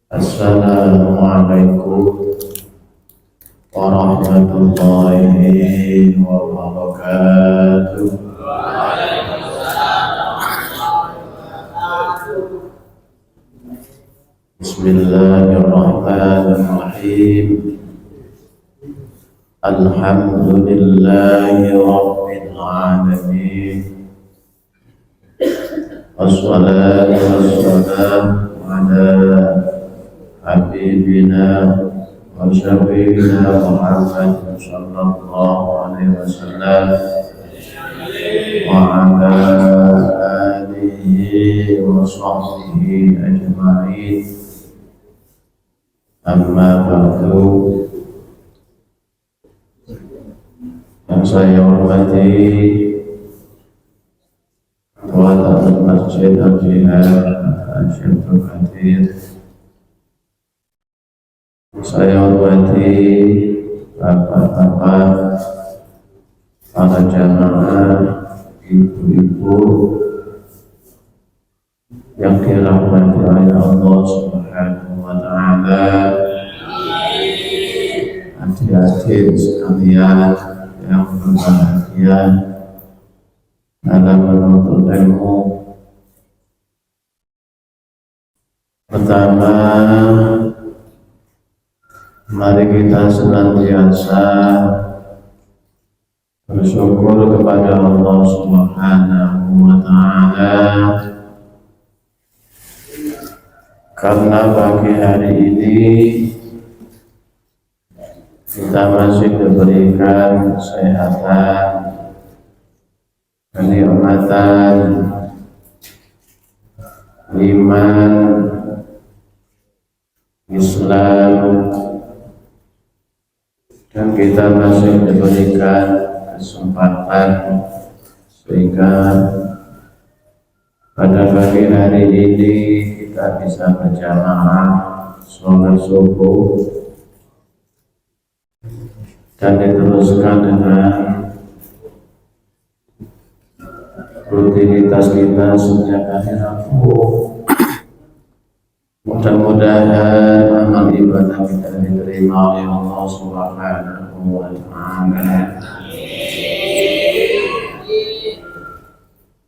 Assalamualaikum warahmatullahi wabarakatuh. Bismillahirrahmanirrahim. Alhamdulillahi rabbil alamin. Wassalatu wassalamu ala habibina wa syafiina Muhammad sallallahu alaihi wasallam wa ala alihi wa sahbihi ajma'in. Amma ba'du. Yang saya hormati Ketua Masjid Al-Jihad Al-Syaikhul Qadir, saya hormati bapak-bapak, para jamaah, ibu-ibu yang dirahmati oleh Allah Subhanahu wa Ta'ala, adik-adik sekalian yang berbahagia dalam menuntut ilmu. Pertama, mari kita senantiasa bersyukur kepada Allah Subhanahu wa Ta'ala karena pagi hari ini kita masih diberikan kesehatan, kenikmatan, iman, Islam, dan kita masih diberikan kesempatan sehingga pada pagi hari ini kita bisa berjamaah sholat subuh dan diteruskan dengan rutinitas kita sejak hari Rabu. Mudah-mudahan amal ibadah kita diterima oleh Allah Subhanahu wa Ta'ala.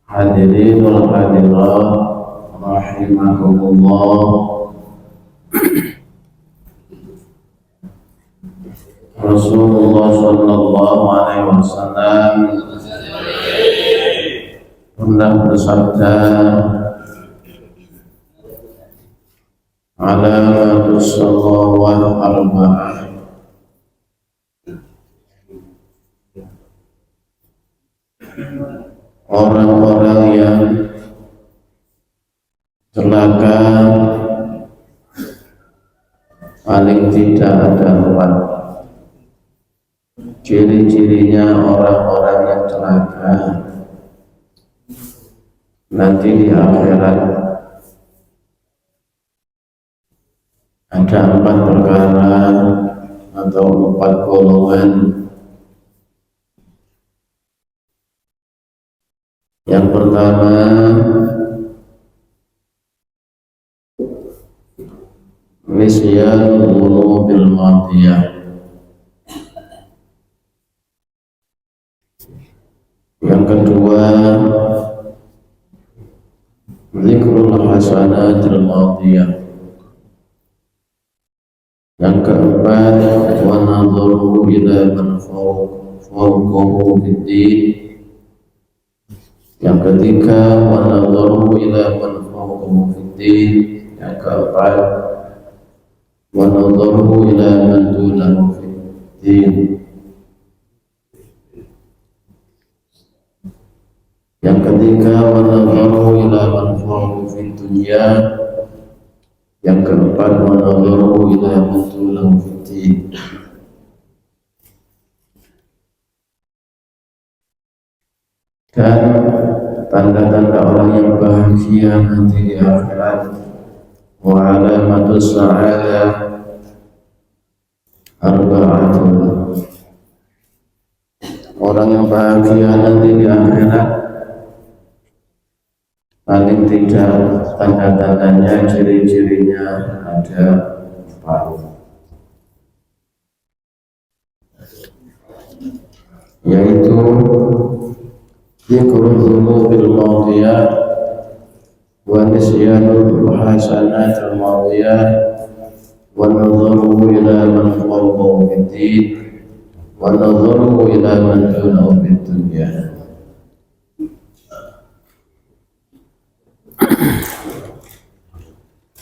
Hadirin wal hadirat rahimakumullah. Rasulullah sallallahu alaihi wasallam pernah bersabda, alamatus salawat arba'ah, orang-orang yang celaka paling tidak ada empat. Ciri-cirinya orang-orang yang celaka nanti di akhirat ada empat perkara atau empat golongan. Yang pertama, nisyan qulubil madiyah. Yang kedua, zikrul hasanatil madiyah. Yang keempat, wa nadharu ila man fawqahu fid-din. Yang ketiga, wa nadharu ila man fawqahu fid-din. Yang keempat, wa nadharu ila man dunahu fid-din. Yang ketiga, wa nadharu ila man fawqahu fid-dunya. Yang keempat, wa nadharu ila man dunahu fid-din. Dan tanda-tanda orang yang bahagia nanti di akhirat, wa alamatus sa'adah arba'atun. Orang yang bahagia nanti di akhirat paling tidak tanda-tandanya, ciri-cirinya ada 4, yaitu dzikrul dzunubil madiyah wa nisyanul hasanatil madiyah wa nadharu ila man fawqahu fid-din wa nadharu ila man dunahu fid-dunya.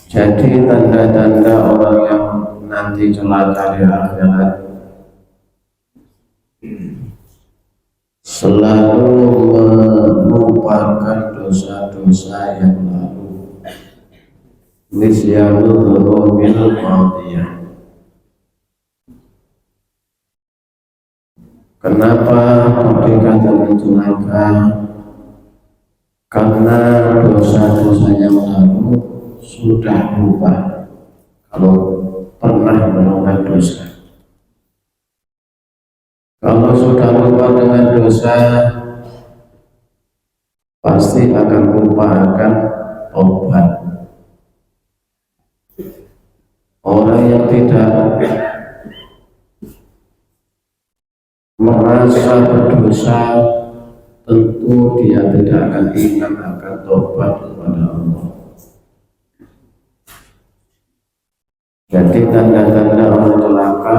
Jadi tanda-tanda orang yang nanti celaka di akhirat selalu melupakan dosa-dosa yang lalu. Nisyanu dzunubil madiyah. Kenapa dikatakan celaka? Karena dosa-dosa yang lalu sudah lupa kalau pernah melakukan dosa. Kalau sudah lupa dengan dosa, pasti akan lupa akan tobat. Orang yang tidak merasa berdosa, tentu dia tidak akan ingat akan tobat kepada Allah. Jadi tanda-tanda orang celaka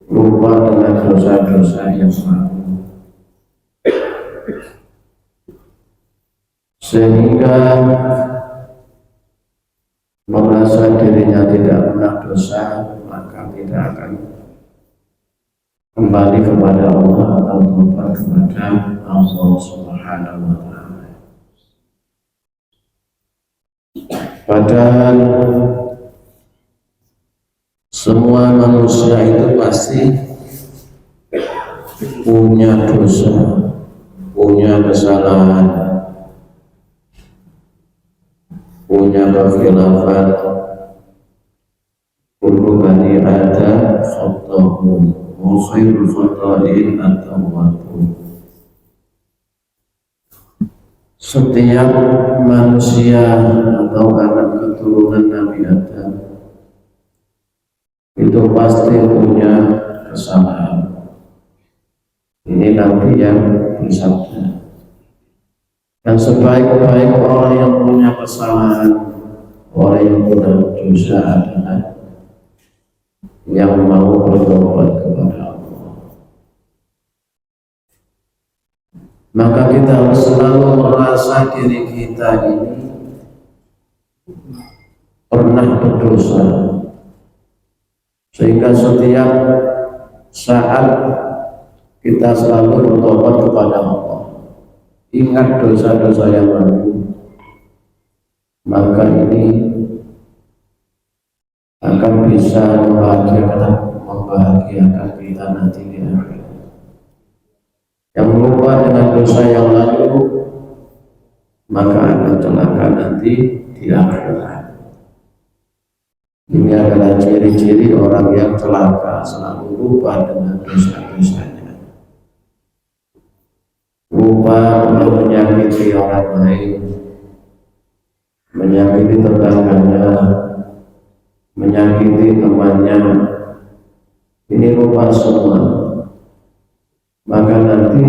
lupa dengan dosa-dosa yang lalu, sehingga merasa dirinya tidak pernah dosa, maka tidak akan kembali kepada Allah atau tobat kepada Allah Subhanahu wa Ta'ala. Padahal semua manusia itu pasti punya dosa, punya kesalahan, punya kekhilafan. Kullu bani Adam khata'un wa khairul khata'in at-tawwabun. Setiap manusia atau anak keturunan Nabi Adam itu pasti punya kesalahan. Ini Nabi yang bersabda. Dan sebaik-baik orang yang punya kesalahan, orang yang punya dosa adalah yang mau bertobat kepada Allah. Maka kita harus selalu merasa diri kita ini pernah berdosa, sehingga setiap saat kita selalu bertobat kepada Allah, ingat dosa-dosa yang lalu, maka ini akan bisa membahagiakan kita nanti di akhirat. Yang lupa dengan dosa yang lalu, maka akan celaka nanti di akhirat. Ini adalah ciri-ciri orang yang celaka, selalu lupa dengan dosa-dosanya, lupa menyakiti orang lain, menyakiti tetangganya, menyakiti temannya. Ini lupa semua. Maka nanti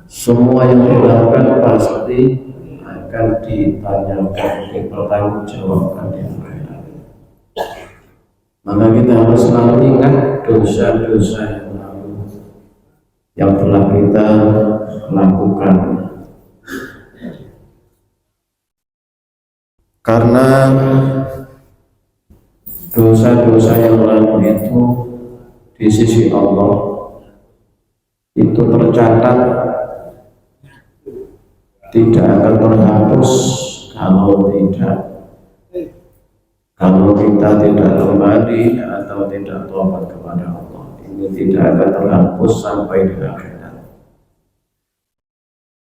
semua yang dilakukan pasti akan ditanyakan, dipertanggungjawabkan di akhirat. Maka kita harus selalu ingat dosa-dosa yang lalu yang telah kita lakukan, karena dosa-dosa yang lalu itu di sisi Allah itu tercatat, tidak akan terhapus kalau kita tidak kembali atau tidak tobat kepada Allah. Ini tidak akan terhapus sampai di akhirat.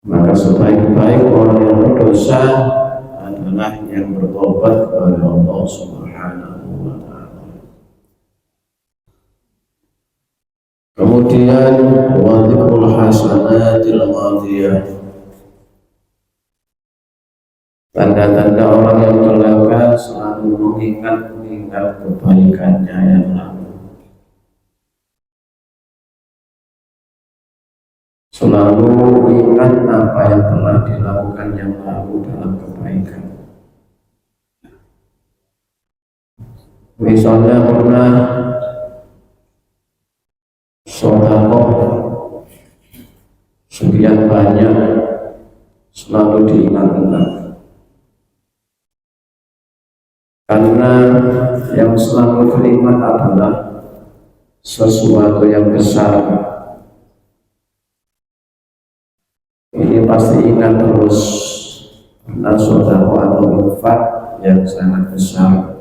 Maka sebaik-baik orang yang berdosa adalah yang bertobat kepada Allah Subhanahu wa Ta'ala. Kemudian wa dzikrul hasanatil madiyah, Tanda-tanda orang yang celaka selalu mengingat-ingat kebaikannya yang lalu, selalu ingat apa yang telah dilakukan yang lalu dalam kebaikan. Misalnya pernah sedekah sekian banyak, selalu diingat-ingat. Karena yang selalu teringat adalah sesuatu yang besar. Ini pasti ingat terus, karena sedekah atau infak yang sangat besar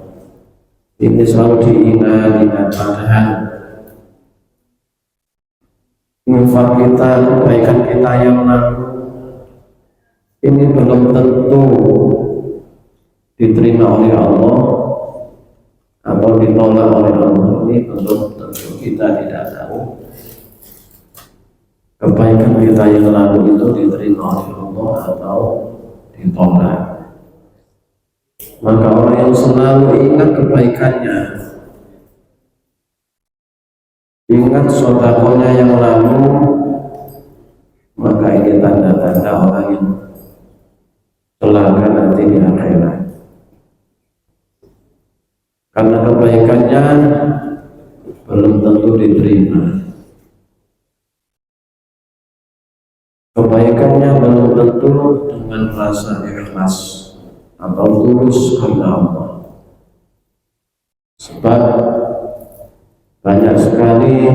ini selalu diingat-ingat. Padahal infak kita, kebaikan kita yang lalu ini belum tentu diterima oleh Allah atau ditolak oleh Allah. Ini belum tentu, kita tidak tahu kebaikan kita yang lalu itu diterima oleh Allah atau ditolak. Maka orang yang selalu ingat kebaikannya, ingat sedekahnya yang lalu, maka ini tanda-tanda orang yang celaka nanti di akhirat. Karena kebaikannya belum tentu diterima, kebaikannya belum tentu dengan rasa ikhlas atau tulus karena Allah. Sebab banyak sekali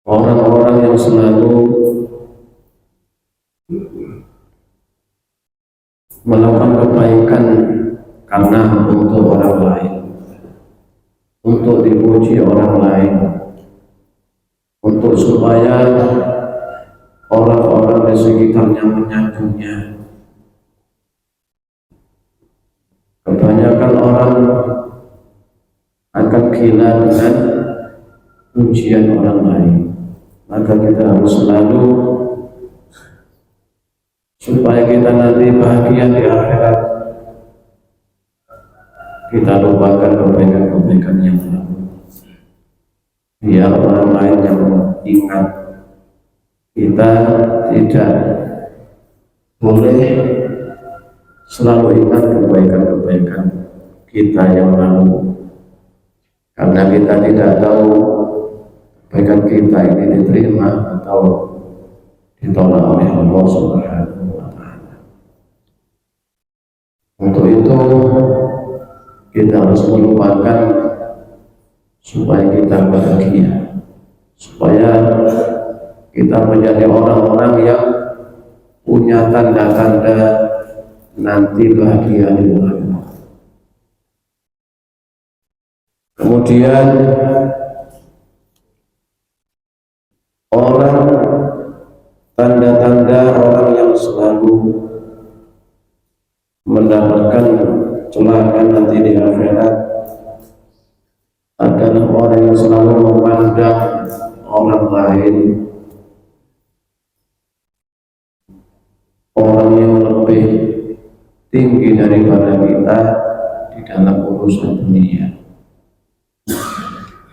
orang-orang yang selalu melakukan kebaikan karena untuk orang lain, untuk dipuji orang lain, untuk supaya orang-orang di sekitarnya menyanjungnya. Kebanyakan orang akan gila dengan pujian orang lain. Maka kita harus selalu, supaya kita nanti bahagia di akhirat, kita lupakan kebaikan-kebaikan yang lalu, biar orang lain yang ingat. Kita tidak boleh selalu ingat kebaikan-kebaikan kita yang lalu, karena kita tidak tahu kebaikan kita ini diterima atau ditolak oleh Allah Subhanahu wa Ta'ala. Untuk itu kita harus melupakan supaya kita bahagia, supaya kita menjadi orang-orang yang punya tanda-tanda nanti bahagia di akhirat. Kemudian orang, tanda-tanda orang yang selalu mendapatkan celaka nanti di akhirat adalah orang yang selalu memandang orang lain, orang yang lebih tinggi daripada kita di dalam urusan dunia.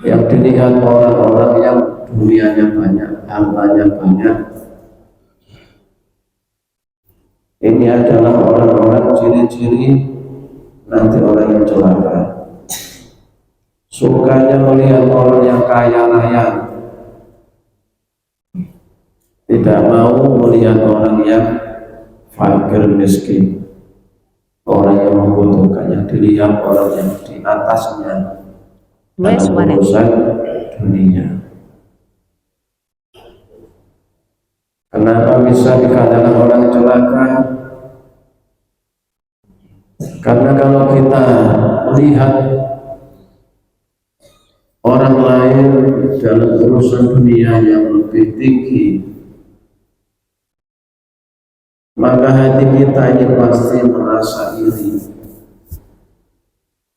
Yang dilihat orang-orang yang dunianya banyak, hartanya banyak, ini adalah orang-orang ciri-ciri nanti orang yang celaka. Sukanya melihat orang yang kaya raya, tidak mau melihat orang yang fakir miskin, orang yang membutuhkan. Yang dilihat orang yang di atasnya dalam urusan dunia. Kenapa bisa dikatakan orang celaka? Karena kalau kita melihat orang lain dalam urusan dunia yang lebih tinggi, maka hati kita ini pasti merasa iri,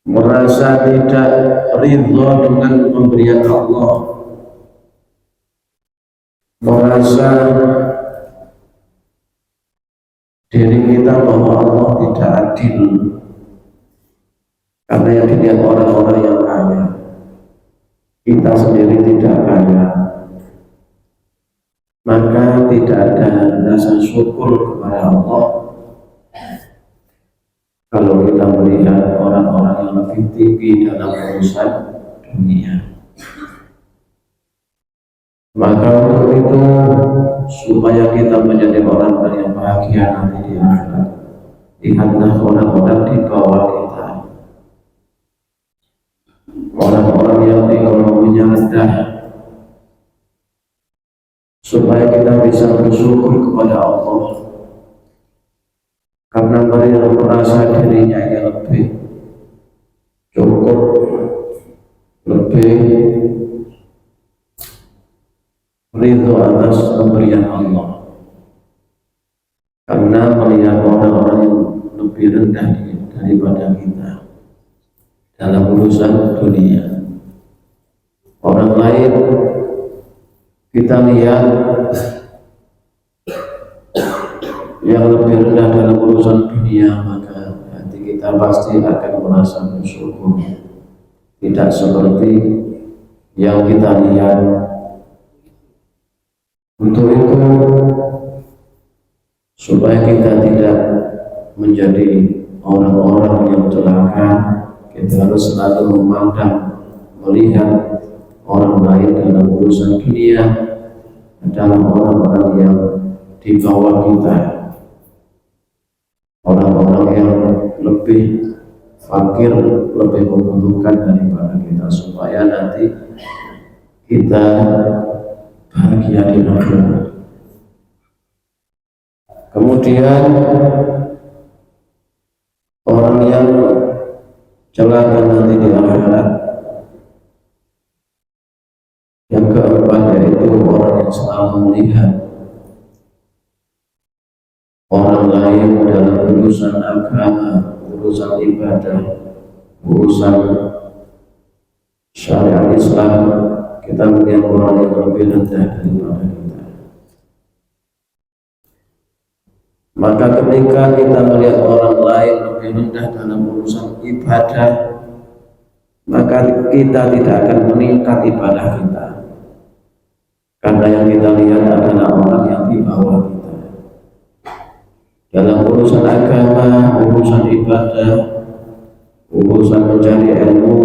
merasa tidak ridho dengan pemberian Allah, merasa diri kita bahwa Allah tidak adil, karena yang dilihat orang-orang yang kaya, kita sendiri tidak kaya, maka tidak ada rasa syukur kepada Allah kalau kita melihat orang-orang yang lebih tinggi dalam urusan dunia. Maka untuk itu, supaya kita menjadi orang yang bahagia nanti di akhirat, lihatlah orang-orang di bawah kita, orang-orang yang ekonominya rendah, supaya kita bisa bersyukur kepada Allah, karena mereka merasa dirinya yang lebih cukup, lebih ridho atas pemberian Allah, karena melihat orang-orang yang lebih rendah daripada kita dalam urusan dunia. Orang lain kita lihat yang lebih rendah dalam urusan dunia, maka hati kita pasti akan merasa bersyukur, tidak seperti yang kita lihat. Untuk itu, supaya kita tidak menjadi orang-orang yang celaka, kita harus selalu memandang, melihat orang lain dalam urusan dunia adalah orang-orang yang di bawah kita, orang-orang yang lebih fakir, lebih membutuhkan daripada kita, supaya nanti kita bahagia di akhirat. Kemudian orang yang celaka nanti di akhirat, yang keempat, yaitu orang yang selalu melihat orang lain dalam urusan agama, urusan ibadah, urusan syariat Islam, kita melihat orang yang lebih rendah daripada kita. Maka ketika kita melihat orang lain lebih rendah dalam urusan ibadah, maka kita tidak akan meningkat ibadah kita, karena yang kita lihat adalah orang yang di bawah kita. Dalam urusan agama, urusan ibadah, urusan mencari ilmu,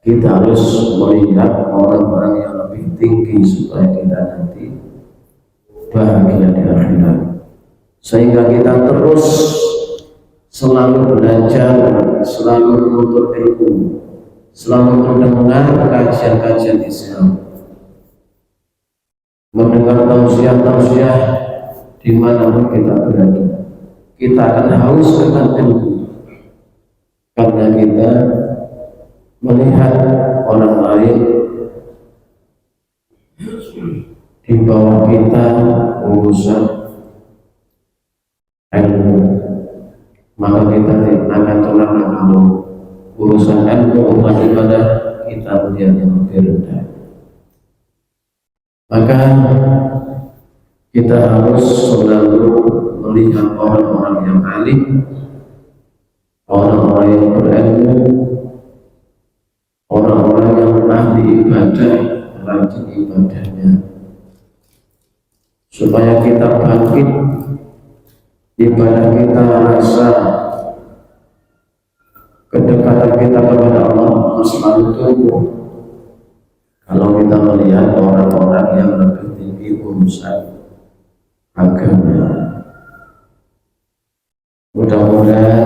kita harus melihat orang-orang yang lebih tinggi supaya kita nanti bahagia di akhirat. Sehingga kita terus selalu belajar, selalu menuntut ilmu, selalu mendengar kajian-kajian Islam, mendengar tausiah-tausiah dimanapun kita berada. Kita akan haus dengan ilmu, karena kita melihat orang lain di bawah kita urusan ilmu, maka kita akan celaka kalau urusan ilmu umat ibadah kita melihat yang lebih rendah. Maka kita harus selalu melihat orang-orang yang alim, orang-orang yang berilmu, orang-orang yang ahli ibadah, rajin ibadahnya, supaya kita bangkit ibadah kita, rasa kedekatan kita kepada Allah selalu tumbuh. Kalau kita melihat orang-orang yang lebih tinggi urusan agama, mudah-mudahan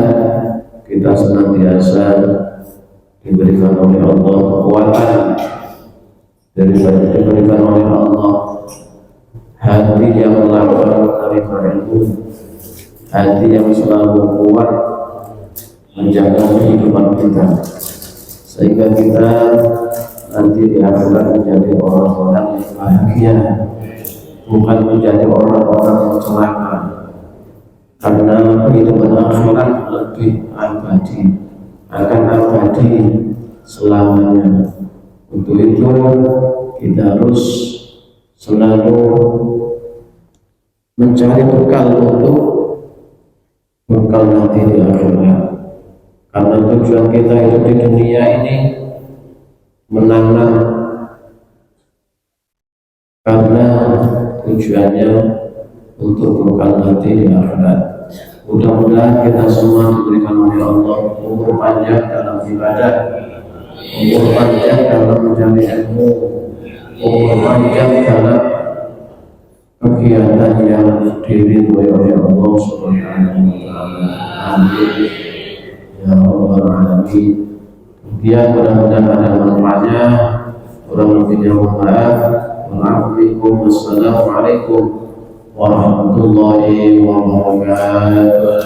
kita senantiasa diberikan oleh Allah kekuatan, diberikan oleh Allah hati yang lapang menerima ilmu, hati yang selalu kuat menjaga kehidupan kita, sehingga kita nanti di akhirat menjadi orang-orang yang bahagia, bukan menjadi orang-orang yang celaka, karena kehidupan akhirat lebih abadi, akan abadi selamanya. Untuk itu kita harus selalu mencari bekal untuk bekal nanti di akhirat. Karena tujuan kita hidup di dunia ini menanam, karena tujuannya untuk bekal nanti di akhirat. Mudah-mudahan kita semua diberikan oleh Allah umur panjang dalam ibadah, umur panjang dalam mencari ilmu, umur panjang dalam kegiatan yang diridhoi oleh Allah Subhanahu wa taala. Amin ya rabbal alamin. Kemudian mudah-mudahan ada manfaatnya. Kurang lebihnya mohon maaf. Wassalamualaikum warahmatullahi wabarakatuh.